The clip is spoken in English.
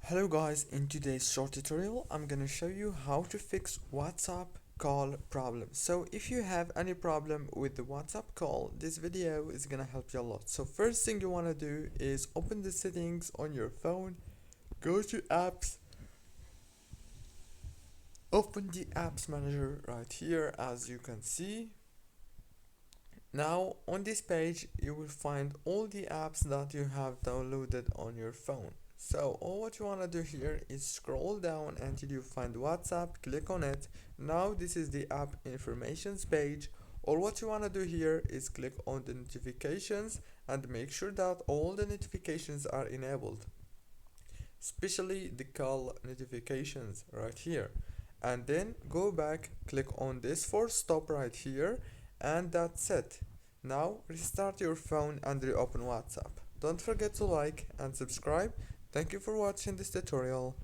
Hello guys, in today's short tutorial I'm gonna show you how to fix WhatsApp call problem. So if you have any problem with the WhatsApp call, this video is gonna help you a lot. So first thing you wanna do is open the settings on your phone, go to apps, open the apps manager right here as you can see. Now on this page you will find all the apps that you have downloaded on your phone. So all what you want to do here is scroll down until you find WhatsApp, click on it. Now this is the app informations page. All what you want to do here is click on the notifications and make sure that all the notifications are enabled, especially the call notifications right here. And then go back, click on this for stop right here, and that's it. Now restart your phone and reopen WhatsApp. Don't forget to like and subscribe. Thank you for watching this tutorial.